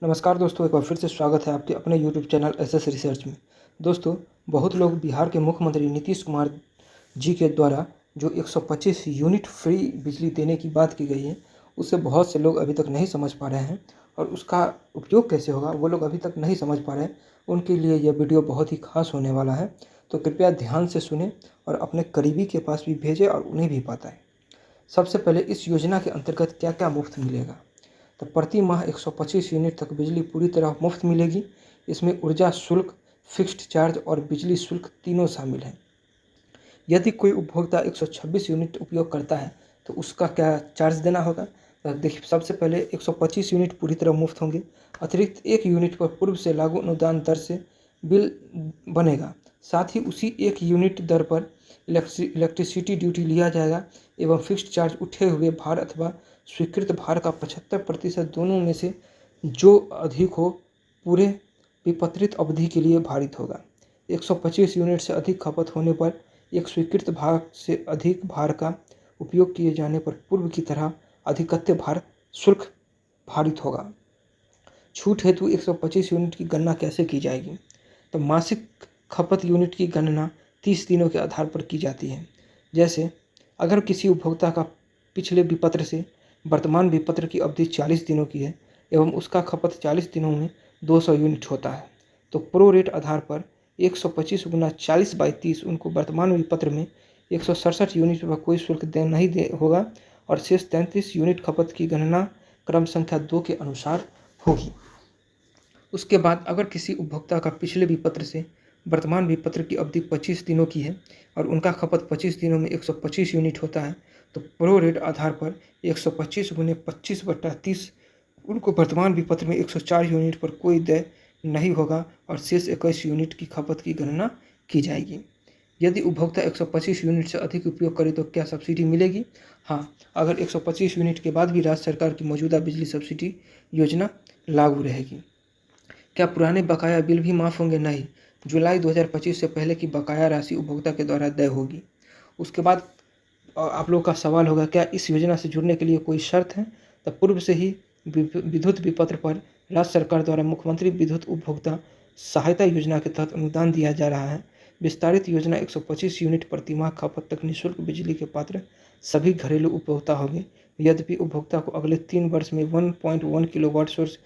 नमस्कार दोस्तों, एक बार फिर से स्वागत है आपके अपने यूट्यूब चैनल एसएस रिसर्च में। दोस्तों, बहुत लोग बिहार के मुख्यमंत्री नीतीश कुमार जी के द्वारा जो 125 यूनिट फ्री बिजली देने की बात की गई है, उसे बहुत से लोग अभी तक नहीं समझ पा रहे हैं और उसका उपयोग कैसे होगा वो लोग अभी तक नहीं समझ पा रहे हैं। उनके लिए यह वीडियो बहुत ही खास होने वाला है, तो कृपया ध्यान से सुनें और अपने करीबी के पास भी भेजें और उन्हें भी बताएं। सबसे पहले इस योजना के अंतर्गत क्या क्या मुफ्त मिलेगा। तो प्रति माह 125 यूनिट तक बिजली पूरी तरह मुफ्त मिलेगी। इसमें ऊर्जा शुल्क, फिक्स्ड चार्ज और बिजली शुल्क तीनों शामिल हैं। यदि कोई उपभोक्ता 126 यूनिट उपयोग करता है तो उसका क्या चार्ज देना होगा। तो देखिए, सबसे पहले 125 यूनिट पूरी तरह मुफ्त होंगे। अतिरिक्त 1 यूनिट पर पूर्व से लागू अनुदान दर से बिल बनेगा। साथ ही उसी 1 यूनिट दर पर इलेक्ट्रिसिटी ड्यूटी लिया जाएगा एवं फिक्स्ड चार्ज उठे हुए भार अथवा स्वीकृत भार का 75% दोनों में से जो अधिक हो पूरे विपत्रित अवधि के लिए भारित होगा। 125 यूनिट से अधिक खपत होने पर एक स्वीकृत भार से अधिक भार का उपयोग किए जाने पर पूर्व की तरह अधिकत्य भार शुल्क भारित होगा। छूट हेतु 125 यूनिट की गणना कैसे की जाएगी। तो मासिक खपत यूनिट की गणना 30 दिनों के आधार पर की जाती है। जैसे अगर किसी उपभोक्ता का पिछले विपत्र से वर्तमान विपत्र की अवधि 40 दिनों की है एवं उसका खपत 40 दिनों में 200 यूनिट होता है, तो प्रो रेट आधार पर 125 गुना 40/30 उनको वर्तमान विपत्र में 167 यूनिट पर कोई शुल्क नहीं दे होगा और शेष 33 यूनिट खपत की गणना क्रम संख्या 2 के अनुसार होगी। उसके बाद अगर किसी उपभोक्ता का पिछले विपत्र से वर्तमान विपत्र की अवधि 25 दिनों की है और उनका खपत 25 दिनों में 125 यूनिट होता है, तो प्रो रेट आधार पर 125 गुने 25/30 उनको वर्तमान विपत्र में 104 यूनिट पर कोई देय नहीं होगा और शेष 21 यूनिट की खपत की गणना की जाएगी। यदि उपभोक्ता 125 यूनिट से अधिक उपयोग करे तो क्या सब्सिडी मिलेगी। हाँ, अगर 125 यूनिट के बाद भी राज्य सरकार की मौजूदा बिजली सब्सिडी योजना लागू रहेगी। क्या पुराने बकाया बिल भी माफ़ होंगे। नहीं, जुलाई 2025 से पहले की बकाया राशि उपभोक्ता के द्वारा देय होगी। उसके बाद आप लोग का सवाल होगा, क्या इस योजना से जुड़ने के लिए कोई शर्त है। तो पूर्व से ही विद्युत विपत्र पर राज्य सरकार द्वारा मुख्यमंत्री विद्युत उपभोक्ता सहायता योजना के तहत अनुदान दिया जा रहा है। विस्तारित योजना 125 यूनिट प्रतिमाह खपत तक निःशुल्क बिजली के पात्र सभी घरेलू उपभोक्ता होंगे। यद्यपि उपभोक्ता को अगले 3 वर्ष में 1.1 किलोवाट सोर्स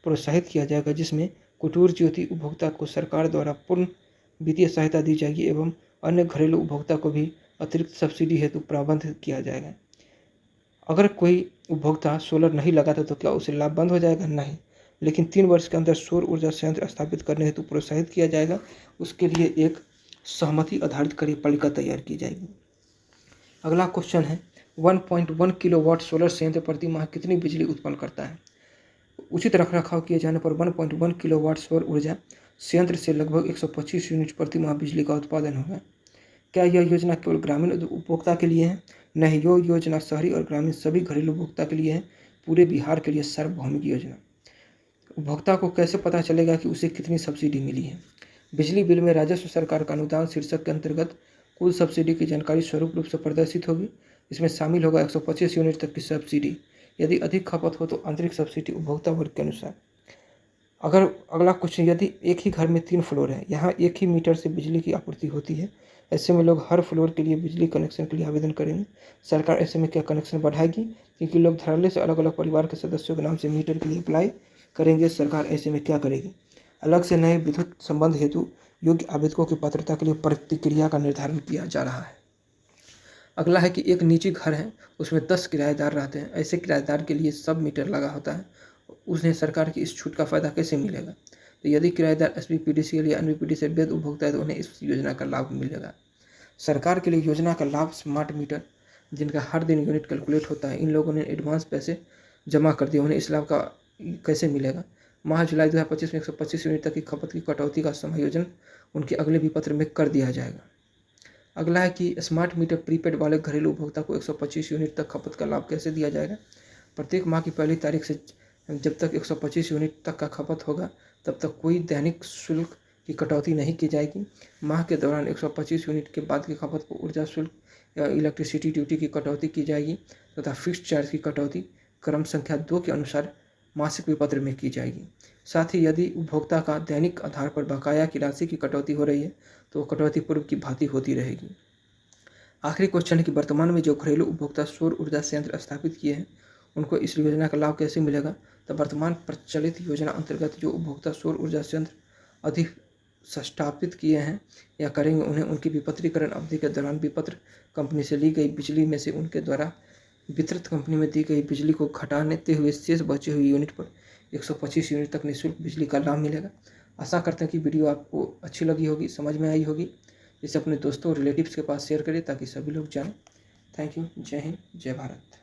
प्रोत्साहित किया जाएगा, जिसमें कुटीर ज्योति उपभोक्ता को सरकार द्वारा पूर्ण वित्तीय सहायता दी जाएगी एवं अन्य घरेलू उपभोक्ता को भी अतिरिक्त सब्सिडी हेतु प्रावधान किया जाएगा। अगर कोई उपभोक्ता सोलर नहीं लगाता तो क्या उसे लाभ बंद हो जाएगा। नहीं, लेकिन 3 वर्ष के अंदर सौर ऊर्जा संयंत्र स्थापित करने हेतु प्रोत्साहित किया जाएगा। उसके लिए एक सहमति आधारित कार्यपालिका तैयार की जाएगी। अगला क्वेश्चन है, 1.1 किलोवाट सोलर संयंत्र प्रति माह कितनी बिजली उत्पन्न करता है। उचित रखरखाव किए जाने पर 1.1 किलोवाट सौर ऊर्जा संयंत्र से लगभग 125 यूनिट प्रति माह बिजली का उत्पादन होगा। क्या यह योजना केवल ग्रामीण उपभोक्ता के लिए है। नहीं, यह योजना शहरी और ग्रामीण सभी घरेलू उपभोक्ता के लिए है। पूरे बिहार के लिए सार्वभौमिक योजना। उपभोक्ता को कैसे पता चलेगा कि उसे कितनी सब्सिडी मिली है। बिजली बिल में राजस्व सरकार का अनुदान शीर्षक के अंतर्गत कुल सब्सिडी की जानकारी स्वरूप रूप से प्रदर्शित होगी। इसमें शामिल होगा 125 यूनिट तक की सब्सिडी। यदि अधिक खपत हो तो आंतरिक सब्सिडी उपभोक्ता वर्ग के अनुसार। अगर अगला क्वेश्चन, यदि एक ही घर में 3 फ्लोर है, यहाँ एक ही मीटर से बिजली की आपूर्ति होती है, ऐसे में लोग हर फ्लोर के लिए बिजली कनेक्शन के लिए आवेदन करेंगे। सरकार ऐसे में क्या कनेक्शन बढ़ाएगी, क्योंकि लोग धड़ल्ले से अलग अलग परिवार के सदस्यों के नाम से मीटर के लिए अप्लाई करेंगे। सरकार ऐसे में क्या करेगी, अलग से नए विद्युत संबंध हेतु योग्य आवेदकों की पात्रता के लिए प्रतिक्रिया का निर्धारण किया जा रहा है। अगला है कि एक निजी घर है, उसमें 10 किराएदार रहते हैं। ऐसे किराएदार के लिए सब मीटर लगा होता है, उन्हें सरकार की इस छूट का फ़ायदा कैसे मिलेगा। तो यदि किराएदार SPPDCL या NBPD से वैध उपभोक्ता है तो उन्हें इस योजना का लाभ मिलेगा। सरकार के लिए योजना का लाभ स्मार्ट मीटर जिनका हर दिन यूनिट कैलकुलेट होता है, इन लोगों ने एडवांस पैसे जमा कर दिए, उन्हें इस लाभ का कैसे मिलेगा। माह जुलाई 2025 में 125 यूनिट तक की खपत की कटौती का समायोजन उनके अगले विपत्र में कर दिया जाएगा। अगला है कि स्मार्ट मीटर प्रीपेड वाले घरेलू उपभोक्ता को 125 यूनिट तक खपत का लाभ कैसे दिया जाएगा। प्रत्येक माह की पहली तारीख से जब तक 125 यूनिट तक का खपत होगा तब तक कोई दैनिक शुल्क की कटौती नहीं की जाएगी। माह के दौरान 125 यूनिट के बाद की खपत को ऊर्जा शुल्क या इलेक्ट्रिसिटी ड्यूटी की कटौती की जाएगी तथा फिक्स्ड चार्ज की कटौती क्रम संख्या 2 के अनुसार मासिक विपत्र में की जाएगी। साथ ही यदि उपभोक्ता का दैनिक आधार पर बकाया की राशि की कटौती हो रही है तो वो कटौती पूर्व की भांति होती रहेगी। आखिरी क्वेश्चन है कि वर्तमान में जो घरेलू उपभोक्ता सौर ऊर्जा संयंत्र स्थापित किए हैं उनको इस योजना का लाभ कैसे मिलेगा। तो वर्तमान प्रचलित योजना अंतर्गत जो उपभोक्ता सौर ऊर्जा संयंत्र अधिक स्थापित किए हैं या करेंगे उन्हें उनकी विपत्रीकरण अवधि के दौरान विपत्र कंपनी से ली गई बिजली में से उनके द्वारा वितरित कंपनी में दी गई बिजली को घटाते हुए शेष बचे हुए यूनिट पर 125 यूनिट तक निःशुल्क बिजली का लाभ मिलेगा। आशा करते हैं कि वीडियो आपको अच्छी लगी होगी, समझ में आई होगी। इसे अपने दोस्तों और रिलेटिव्स के पास शेयर करें ताकि सभी लोग जानें। Thank you. जय हिंद, जय भारत।